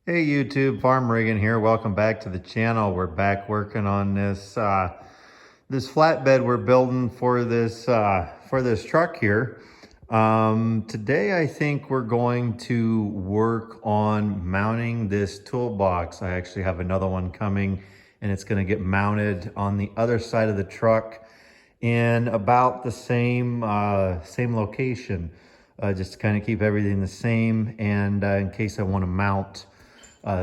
Hey YouTube, Farm Rigging here. Welcome back to the channel. We're back working on this this flatbed we're building for this truck here. Today I think we're going to work on mounting this toolbox. I actually have another one coming, and it's going to get mounted on the other side of the truck in about the same same location, just to kind of keep everything the same, and in case I want to mount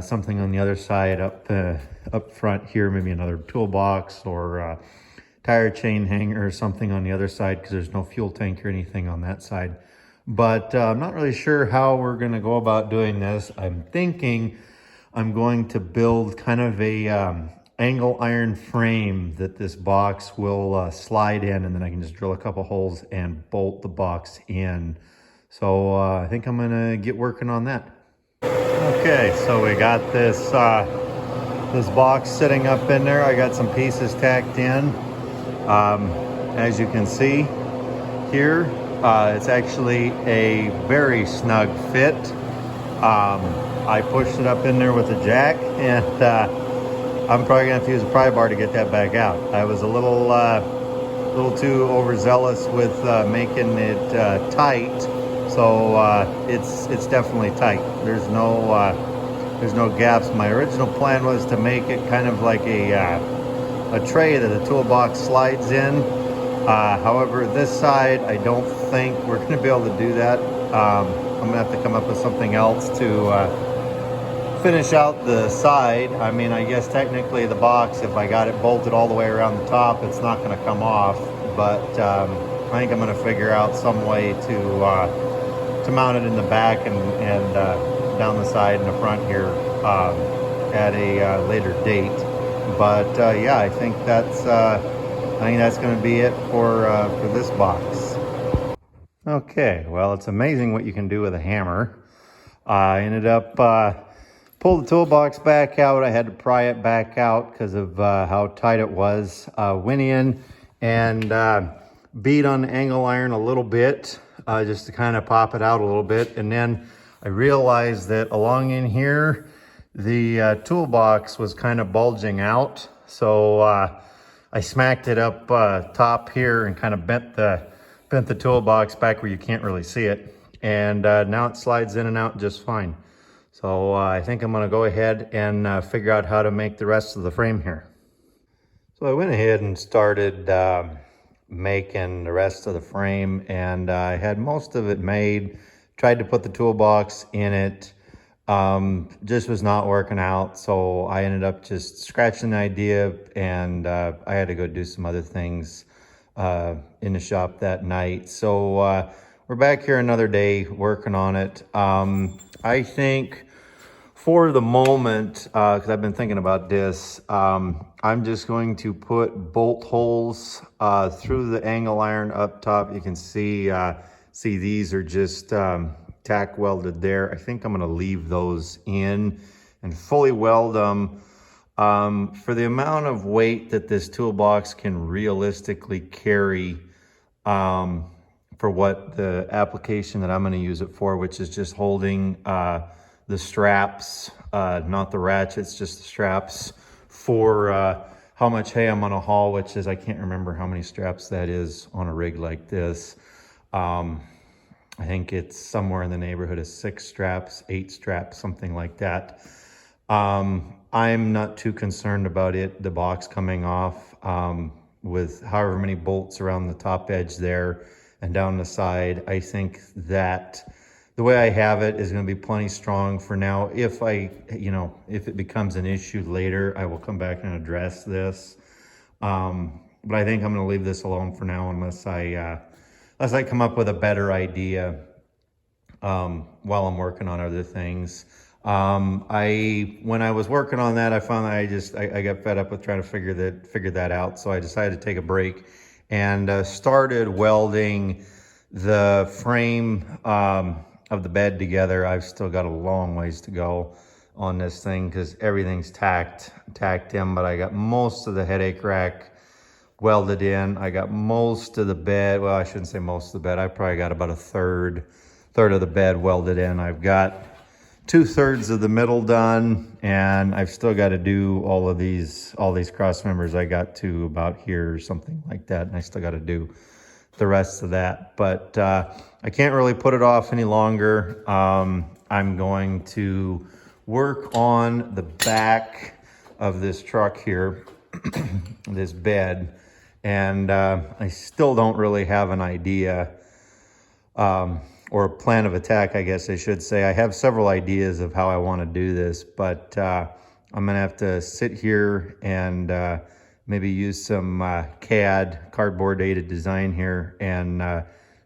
something on the other side up front here, maybe another toolbox or tire chain hanger or something on the other side, because there's no fuel tank or anything on that side. But I'm not really sure how we're going to go about doing this. I'm thinking I'm going to build kind of a angle iron frame that this box will slide in, and then I can just drill a couple holes and bolt the box in. So I think I'm going to get working on that. Okay, so we got this this box sitting up in there. I got some pieces tacked in. As you can see here, it's actually a very snug fit. I pushed it up in there with a jack, and I'm probably gonna have to use a pry bar to get that back out. I was a little too overzealous with making it tight. So it's definitely tight. There's no gaps. My original plan was to make it kind of like a tray that a toolbox slides in. However, this side, I don't think we're going to be able to do that. I'm going to have to come up with something else to finish out the side. I mean, I guess technically the box, if I got it bolted all the way around the top, it's not going to come off. But I think I'm going to figure out some way to mount it in the back and down the side and the front here at a later date. But yeah, I think that's going to be it for this box. Okay, well, it's amazing what you can do with a hammer. I ended up pulled the toolbox back out. I had to pry it back out because of how tight it was. Went in and beat on the angle iron a little bit, just to kind of pop it out a little bit. And then I realized that along in here, the toolbox was kind of bulging out. So I smacked it up top here and kind of bent the toolbox back where you can't really see it. And now it slides in and out just fine. So I think I'm gonna go ahead and figure out how to make the rest of the frame here. So I went ahead and started making the rest of the frame, and I had most of it made. Tried to put the toolbox in it, just was not working out. So I ended up just scratching the idea, and I had to go do some other things in the shop that night. So we're back here another day working on it. I think for the moment, because I've been thinking about this, I'm just going to put bolt holes through the angle iron up top. You can see these are just tack welded there. I think I'm going to leave those in and fully weld them. For the amount of weight that this toolbox can realistically carry, for what the application that I'm going to use it for, which is just holding the straps, not the ratchets, just the straps for how much hay I'm gonna haul, which is, I can't remember how many straps that is on a rig like this. I think it's somewhere in the neighborhood of 6 straps, 8 straps, something like that. I'm not too concerned about the box coming off, with however many bolts around the top edge there and down the side. I think that the way I have it is going to be plenty strong for now. If if it becomes an issue later, I will come back and address this. But I think I'm going to leave this alone for now, unless I come up with a better idea while I'm working on other things. When I was working on that, I found that I got fed up with trying to figure that out. So I decided to take a break and started welding the frame of the bed together. I've still got a long ways to go on this thing because everything's tacked in, but I got most of the headache rack welded in. I got most of the bed, well, I shouldn't say most of the bed. I probably got about a third of the bed welded in. I've got 2/3 of the middle done, and I've still got to do all these cross members. I got to about here or something like that, and I still got to do the rest of that. But I can't really put it off any longer. I'm going to work on the back of this truck here, this bed, and I still don't really have an idea or a plan of attack, I guess I should say. I have several ideas of how I want to do this, but I'm gonna have to sit here and maybe use some CAD, cardboard aided design here, and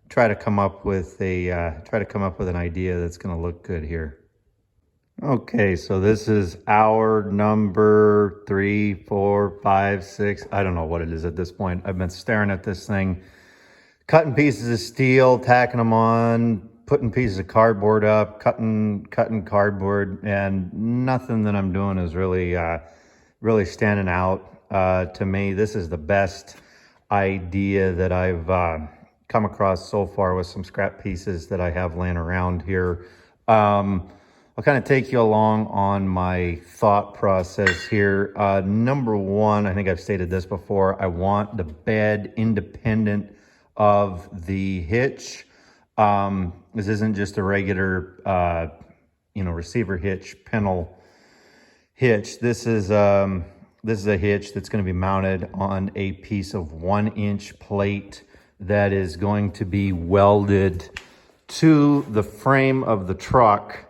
try to come up with an idea that's gonna look good here. Okay, so this is hour number 3, 4, 5, 6. I don't know what it is at this point. I've been staring at this thing, cutting pieces of steel, tacking them on, putting pieces of cardboard up, cutting cardboard, and nothing that I'm doing is really standing out to me. This is the best idea that I've come across so far with some scrap pieces that I have laying around here. I'll kind of take you along on my thought process here. Number one, I think I've stated this before, I want the bed independent of the hitch. This isn't just a regular, receiver hitch, pintle hitch. This is a hitch that's going to be mounted on a piece of 1-inch plate that is going to be welded to the frame of the truck.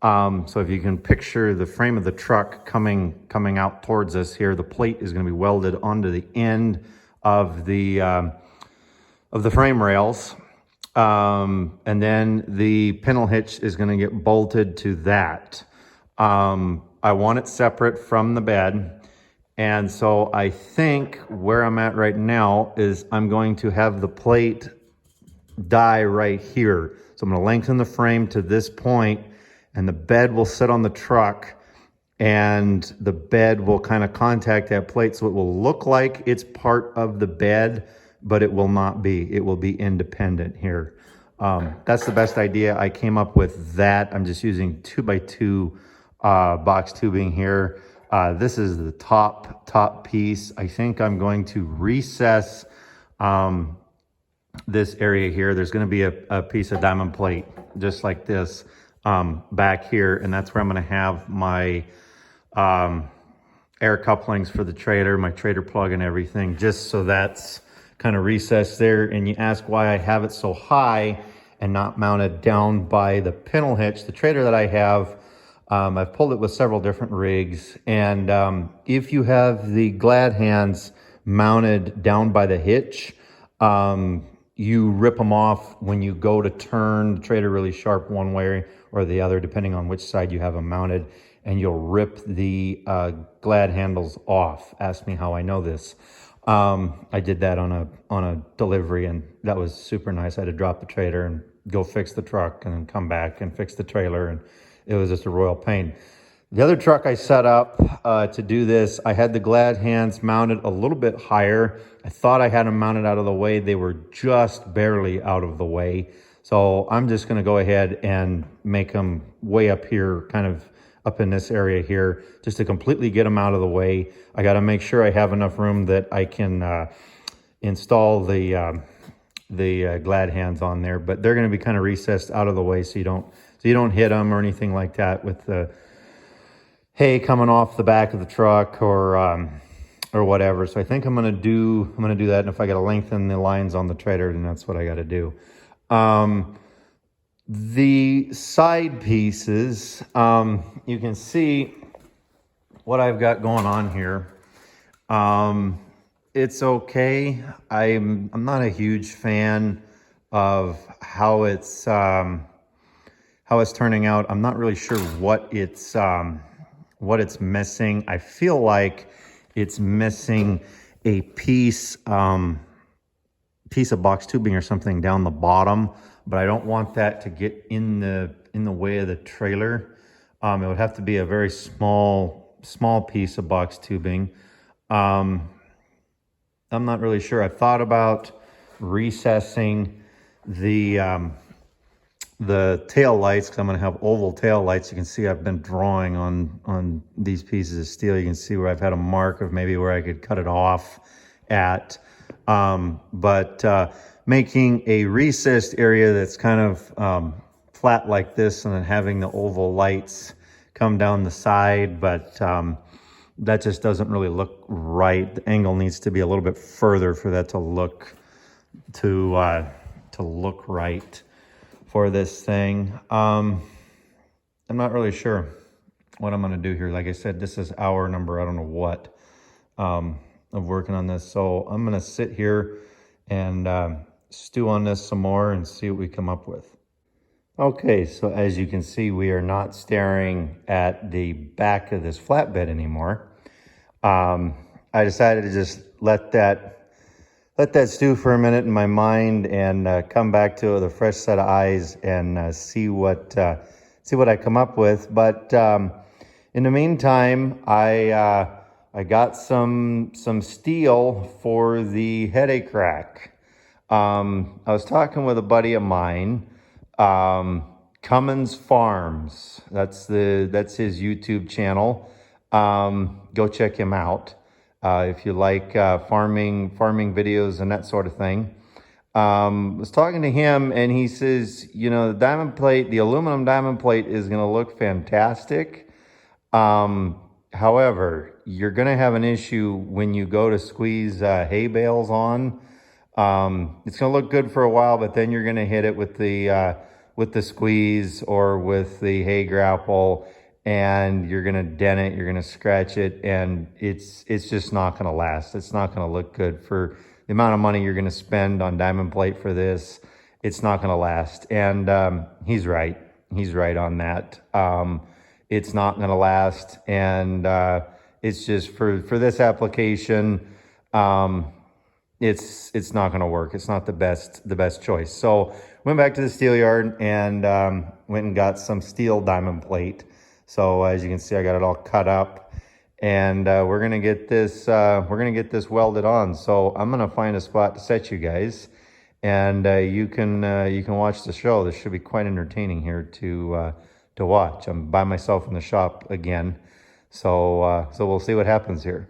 So if you can picture the frame of the truck coming out towards us here, the plate is going to be welded onto the end of the frame rails. And then the pintle hitch is going to get bolted to that. I want it separate from the bed. And so I think where I'm at right now is I'm going to have the plate die right here. So I'm going to lengthen the frame to this point, and the bed will sit on the truck, and the bed will kind of contact that plate. So it will look like it's part of the bed, but it will not be. It will be independent here. That's the best idea. I came up with that. I'm just using 2x2 box tubing here. This is the top piece. I think I'm going to recess this area here. There's going to be a piece of diamond plate just like this back here, and that's where I'm going to have my air couplings for the trailer, my trailer plug and everything, just so that's kind of recessed there. And you ask why I have it so high and not mounted down by the pintle hitch. The trailer that I have, I've pulled it with several different rigs, and if you have the glad hands mounted down by the hitch, you rip them off when you go to turn the trailer really sharp one way or the other, depending on which side you have them mounted, and you'll rip the glad handles off. Ask me how I know this. I did that on a delivery, and that was super nice. I had to drop the trailer and go fix the truck and then come back and fix the trailer, and it was just a royal pain. The other truck I set up to do this, I had the glad hands mounted a little bit higher. I thought I had them mounted out of the way. They were just barely out of the way. So I'm just gonna go ahead and make them way up here, kind of up in this area here, just to completely get them out of the way. I gotta make sure I have enough room that I can install the glad hands on there, but they're gonna be kind of recessed out of the way so you don't hit them or anything like that with the hay coming off the back of the truck or whatever. So I think I'm gonna do that, and if I gotta lengthen the lines on the trailer, then that's what I gotta do. The side pieces, you can see what I've got going on here. It's okay. I'm not a huge fan of how it's turning out. I'm not really sure what it's missing. I feel like it's missing a piece of box tubing or something down the bottom, but I don't want that to get in the way of the trailer. It would have to be a very small piece of box tubing. I'm not really sure. I've thought about recessing the the tail lights, because I'm going to have oval tail lights. You can see I've been drawing on these pieces of steel. You can see where I've had a mark of maybe where I could cut it off at. But making a recessed area that's kind of flat like this, and then having the oval lights come down the side, but that just doesn't really look right. The angle needs to be a little bit further for that to look right for this thing. I'm not really sure what I'm going to do here. Like I said, this is hour number, I don't know what, of working on this. So I'm going to sit here and stew on this some more and see what we come up with. Okay, so as you can see, we are not staring at the back of this flatbed anymore. I decided to just let that stew for a minute in my mind and come back to it with a fresh set of eyes and see what I come up with. But in the meantime, I got some steel for the headache rack. I was talking with a buddy of mine, Cummins Farms. That's his YouTube channel. Go check him out. If you like farming videos and that sort of thing. Was talking to him and he says, you know, the aluminum diamond plate is going to look fantastic. However, you're going to have an issue when you go to squeeze hay bales on. It's going to look good for a while, but then you're going to hit it with the squeeze or with the hay grapple, and you're going to dent it, you're going to scratch it, and it's just not going to last. It's not going to look good for the amount of money you're going to spend on diamond plate for this. It's not going to last. And he's right. He's right on that. It's not going to last. And it's just for this application, it's not going to work. It's not the best choice. So went back to the steel yard and went and got some steel diamond plate. So as you can see, I got it all cut up, and we're gonna get this welded on. So I'm gonna find a spot to set you guys, and you can watch the show. This should be quite entertaining here to watch. I'm by myself in the shop again, so we'll see what happens here.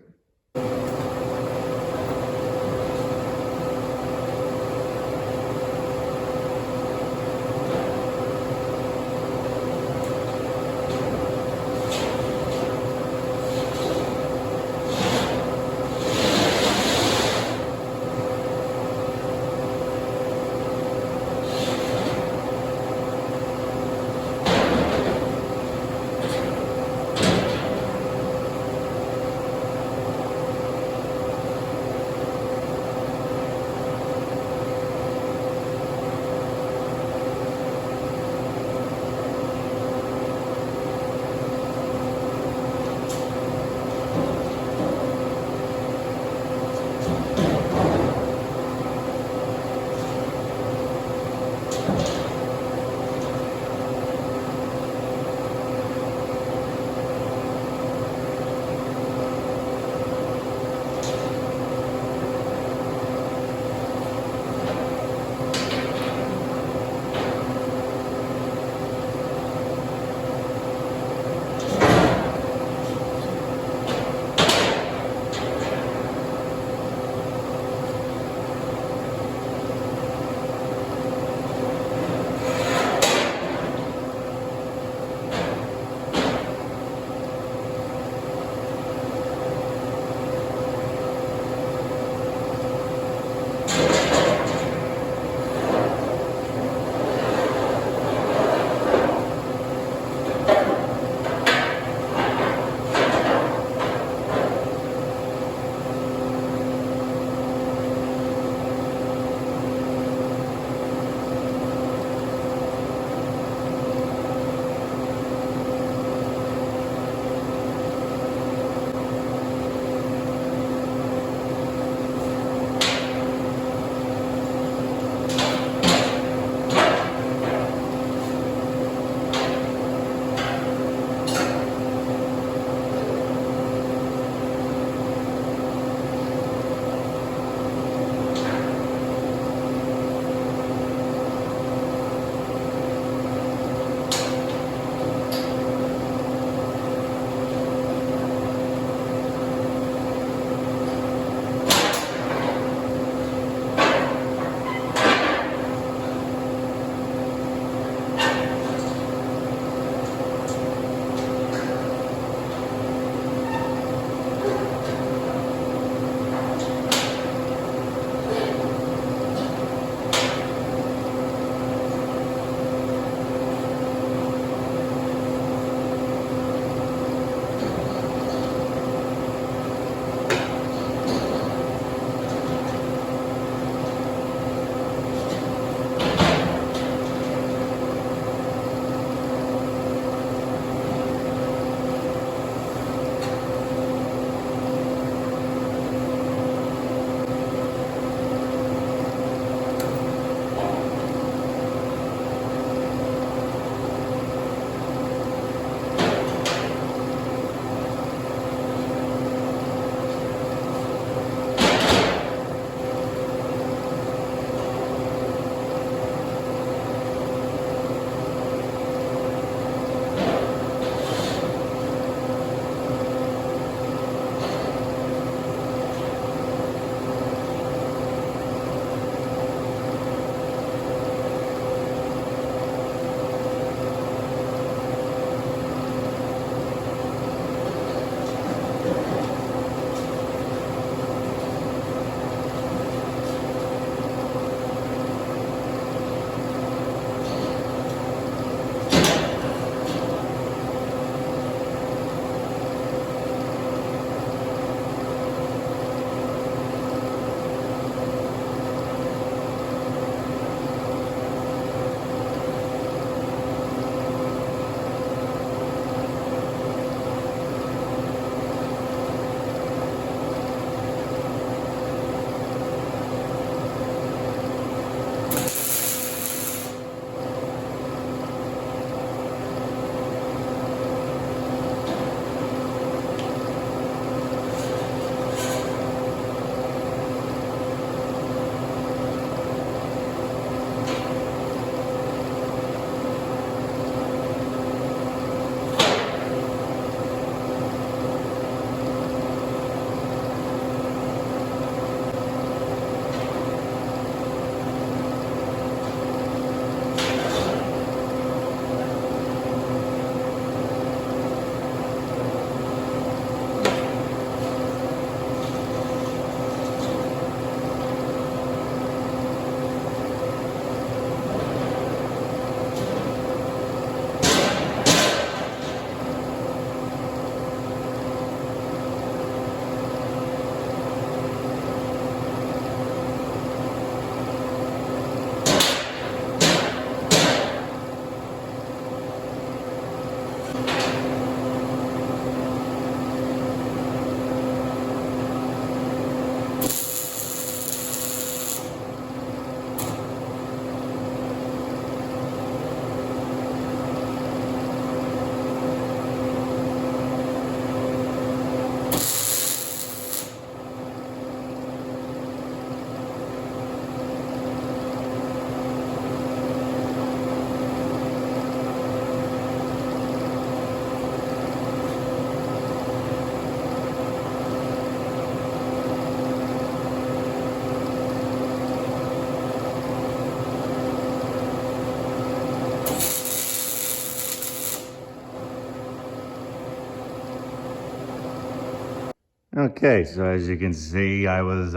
Okay, so as you can see, I was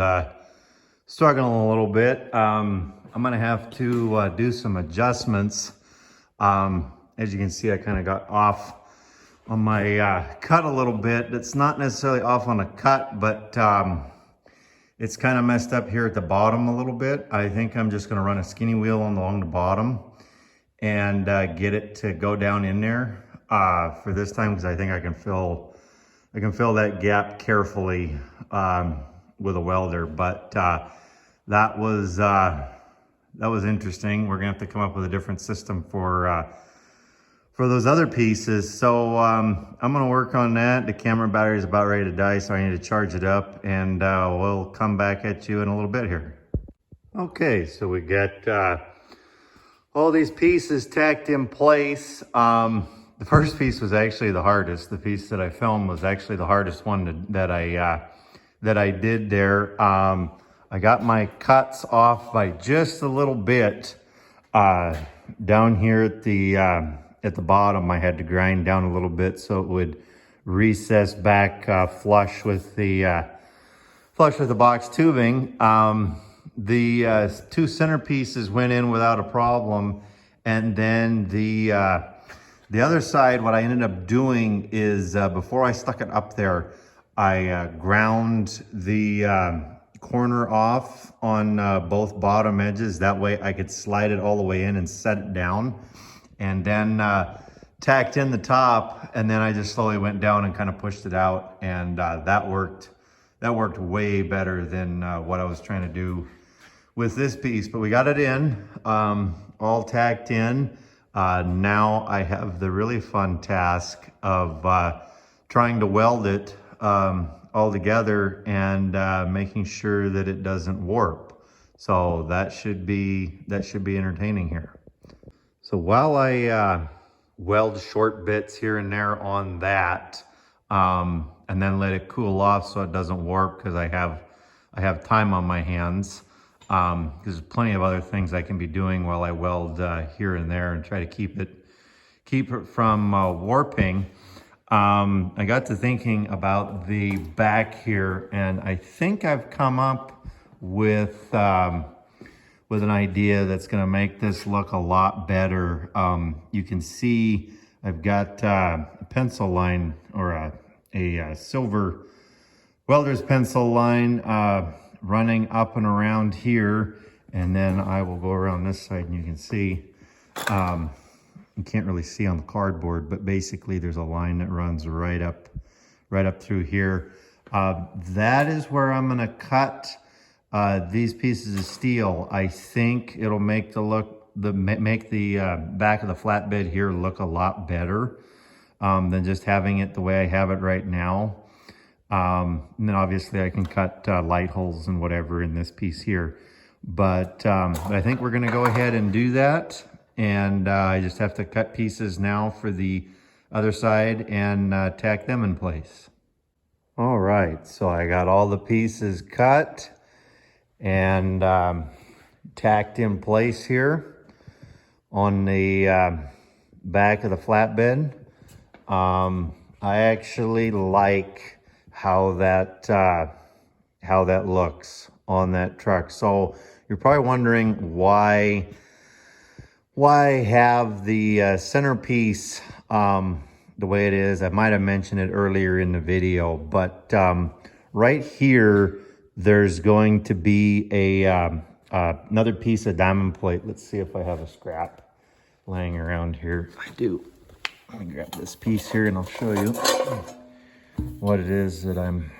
struggling a little bit. I'm gonna have to do some adjustments. As you can see, I kind of got off on my cut a little bit. It's not necessarily off on a cut, but it's kind of messed up here at the bottom a little bit. I think I'm just gonna run a skinny wheel along the bottom and get it to go down in there for this time, because I think I can fill that gap carefully with a welder. But that was interesting. We're gonna have to come up with a different system for those other pieces. So I'm gonna work on that. The camera battery is about ready to die, so I need to charge it up, and we'll come back at you in a little bit here. Okay, so we got all these pieces tacked in place. The first piece was actually the hardest. The piece that I filmed was actually the hardest one that I did there. I got my cuts off by just a little bit. Down here at the bottom, I had to grind down a little bit so it would recess back flush with the box tubing. The two center pieces went in without a problem, and then the other side, what I ended up doing is before I stuck it up there, I ground the corner off on both bottom edges. That way I could slide it all the way in and set it down, and then tacked in the top, and then I just slowly went down and kind of pushed it out, and that worked way better than what I was trying to do with this piece. But we got it in, all tacked in. Now I have the really fun task of trying to weld it all together and making sure that it doesn't warp. So that should be entertaining here. So while I weld short bits here and there on that, and then let it cool off so it doesn't warp, because I have time on my hands. Because there's plenty of other things I can be doing while I weld here and there and try to keep it from warping. I got to thinking about the back here, and I think I've come up with an idea that's going to make this look a lot better. You can see I've got a pencil line, or a silver welder's pencil line running up and around here, and then I will go around this side, and you can see, you can't really see on the cardboard, but basically there's a line that runs right up through here. That is where I'm gonna cut these pieces of steel. I think it'll make the back of the flatbed here look a lot better than just having it the way I have it right now. And then obviously I can cut light holes and whatever in this piece here. But I think we're gonna go ahead and do that. And I just have to cut pieces now for the other side and tack them in place. All right, so I got all the pieces cut and tacked in place here on the back of the flatbed. I actually like how that looks on that truck. So you're probably wondering why have the centerpiece the way it is. I might have mentioned it earlier in the video, but right here there's going to be another piece of diamond plate. Let's see if I have a scrap laying around here. I do. Let me grab this piece here and I'll show you what it is that I'm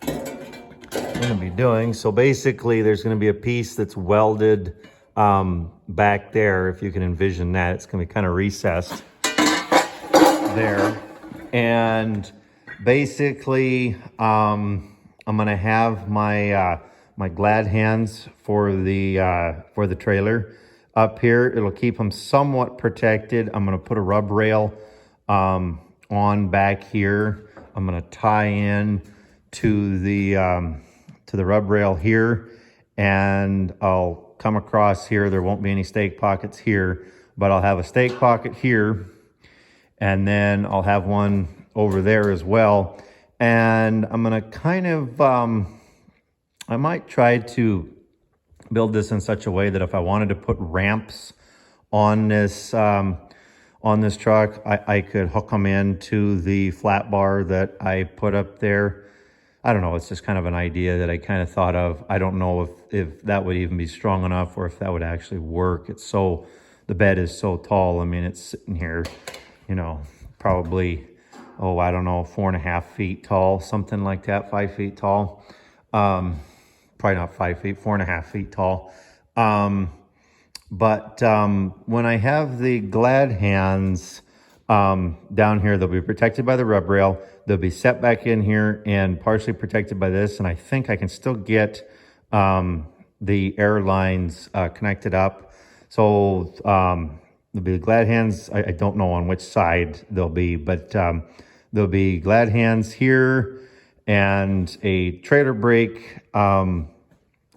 going to be doing. So basically there's going to be a piece that's welded back there. If you can envision that, it's going to be kind of recessed there. And basically I'm going to have my my glad hands for the trailer up here. It'll keep them somewhat protected. I'm going to put a rub rail on back here. I'm going to tie in to the rub rail here, and I'll come across here. There won't be any stake pockets here, but I'll have a stake pocket here, and then I'll have one over there as well. And I'm gonna kind of, I might try to build this in such a way that if I wanted to put ramps on this truck, I could hook them into the flat bar that I put up there. I don't know, it's just kind of an idea that I kind of thought of. I don't know if that would even be strong enough or if that would actually work. The bed is so tall. I mean, it's sitting here, you know, probably, oh, I don't know, 4.5 feet tall, something like that, 5 feet tall. Probably not 5 feet, 4.5 feet tall. But when I have the glad hands down here, they'll be protected by the rub rail. They'll be set back in here and partially protected by this. And I think I can still get the air lines connected up. So there'll be the glad hands. I don't know on which side they'll be, but there'll be glad hands here and a trailer brake, not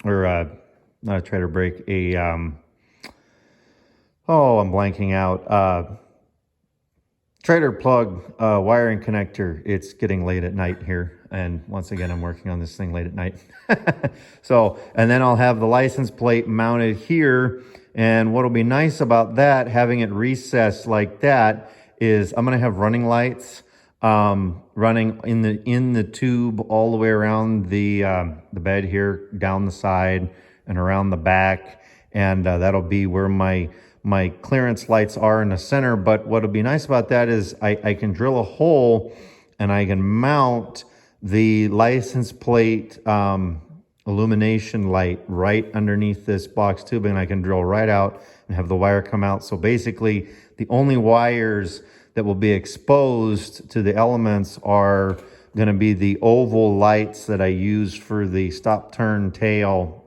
a trailer brake, oh, I'm blanking out. Trailer plug wiring connector. It's getting late at night here. And once again, I'm working on this thing late at night. So, and then I'll have the license plate mounted here. And what'll be nice about that, having it recessed like that, is I'm going to have running lights running in the tube all the way around the bed here, down the side and around the back. And that'll be where my clearance lights are in the center. But what'll be nice about that is I can drill a hole and I can mount the license plate illumination light right underneath this box tubing. I can drill right out and have the wire come out. So basically the only wires that will be exposed to the elements are going to be the oval lights that I use for the stop turn tail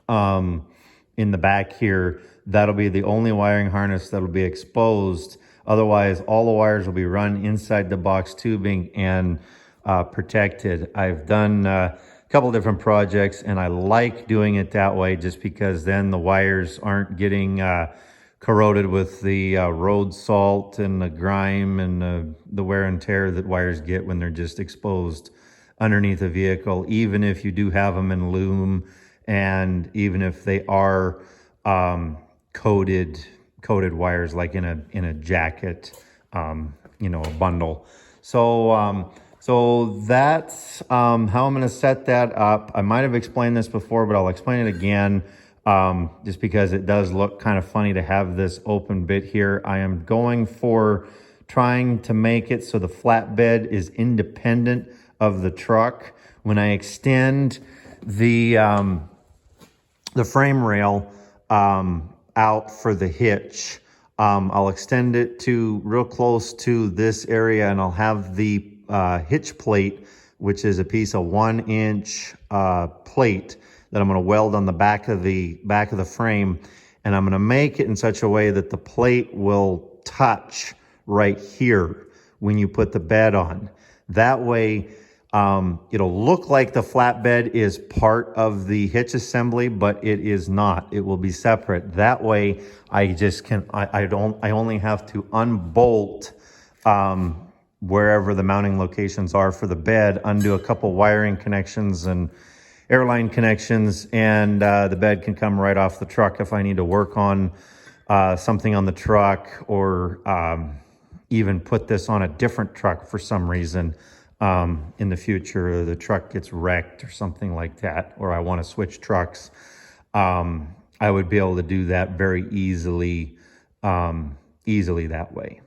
in the back here. That'll be the only wiring harness that'll be exposed. Otherwise, all the wires will be run inside the box tubing and protected. I've done a couple different projects and I like doing it that way just because then the wires aren't getting corroded with the road salt and the grime and the wear and tear that wires get when they're just exposed underneath a vehicle, even if you do have them in loom and even if they are coated wires like in a jacket, you know, a bundle. So that's how I'm going to set that up. I might have explained this before, but I'll explain it again, just because it does look kind of funny to have this open bit here. I am going for trying to make it so the flatbed is independent of the truck. When I extend the frame rail out for the hitch, I'll extend it to real close to this area, and I'll have the hitch plate, which is a piece of 1-inch plate that I'm going to weld on the back of the frame, and I'm going to make it in such a way that the plate will touch right here when you put the bed on. That way it'll look like the flatbed is part of the hitch assembly, but it is not. It will be separate. That way I only have to unbolt wherever the mounting locations are for the bed, undo a couple wiring connections and airline connections, and the bed can come right off the truck if I need to work on something on the truck, or even put this on a different truck for some reason in the future. The truck gets wrecked or something like that, or I want to switch trucks. I would be able to do that very easily that way.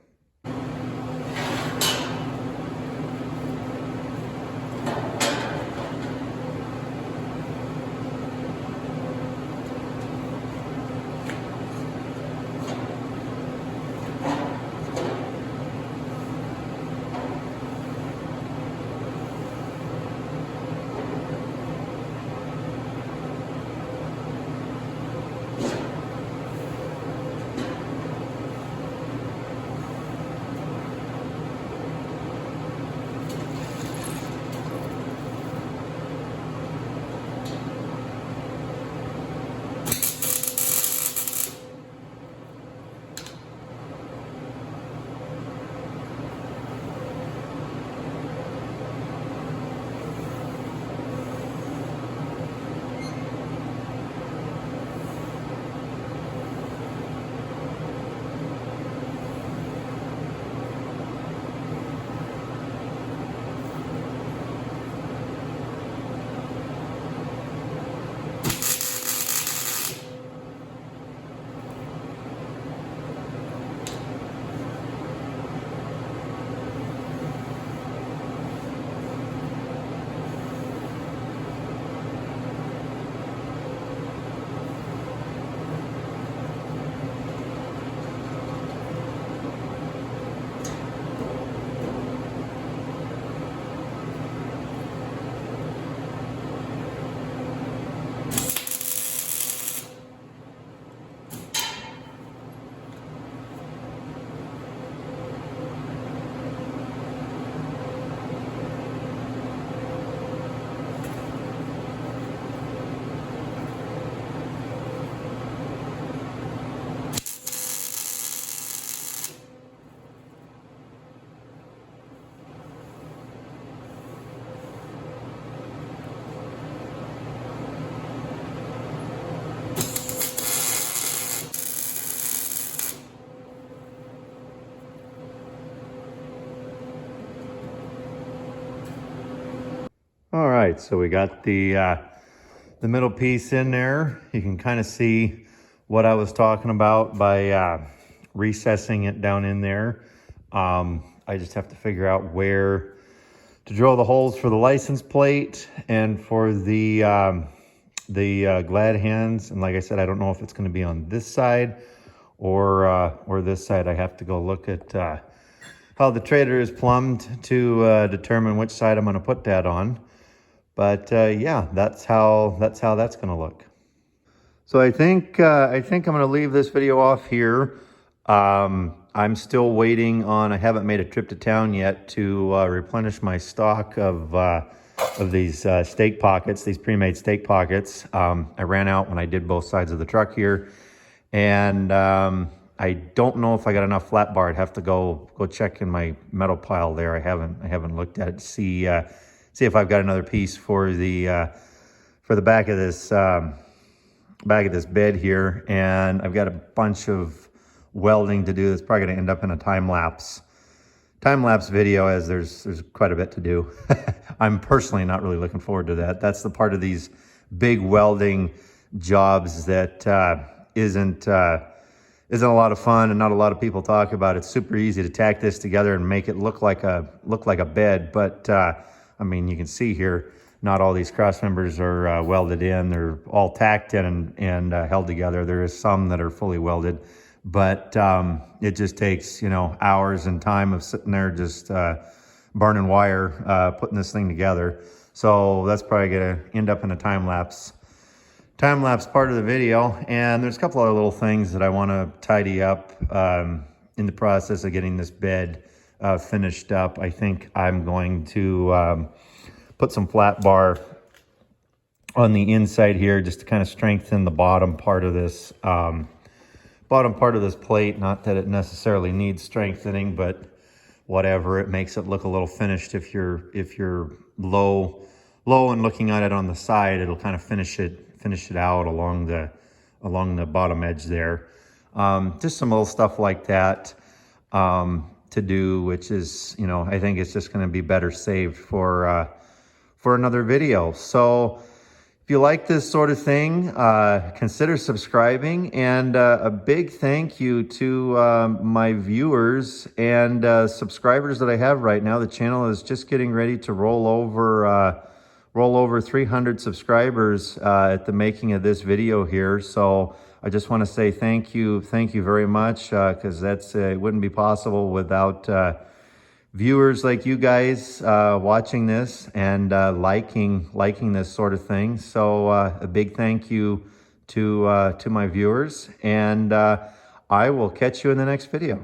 All right, so we got the middle piece in there. You can kind of see what I was talking about by recessing it down in there. I just have to figure out where to drill the holes for the license plate and for the glad hands. And like I said, I don't know if it's going to be on this side or this side. I have to go look at how the trailer is plumbed to determine which side I'm going to put that on. But yeah, that's how that's going to look. So I think I'm going to leave this video off here. I'm still waiting on. I haven't made a trip to town yet to replenish my stock of these stake pockets, these pre-made stake pockets. I ran out when I did both sides of the truck here, and I don't know if I got enough flat bar. I'd have to go check in my metal pile there. I haven't looked at it to see if I've got another piece for the back of this bed here, and I've got a bunch of welding to do. That's probably going to end up in a time-lapse video, as there's quite a bit to do. I'm personally not really looking forward to that. That's the part of these big welding jobs that isn't a lot of fun and not a lot of people talk about. It's super easy to tack this together and make it look like a bed, but I mean, you can see here, not all these cross members are welded in. They're all tacked in and held together. There is some that are fully welded, but it just takes, hours and time of sitting there just burning wire, putting this thing together. So that's probably gonna end up in a time-lapse part of the video. And there's a couple other little things that I wanna tidy up in the process of getting this bed finished up. I think I'm going to put some flat bar on the inside here just to kind of strengthen the bottom part of this plate. Not that it necessarily needs strengthening, but whatever, it makes it look a little finished. If you're low and looking at it on the side, it'll kind of finish it out along the bottom edge there. Just some little stuff like that to do, which is, I think it's just going to be better saved for another video. So if you like this sort of thing, consider subscribing, and a big thank you to my viewers and subscribers that I have right now. The channel is just getting ready to roll over 300 subscribers at the making of this video here. So I just want to say thank you very much, because it wouldn't be possible without viewers like you guys watching this and liking this sort of thing. So a big thank you to my viewers, and I will catch you in the next video.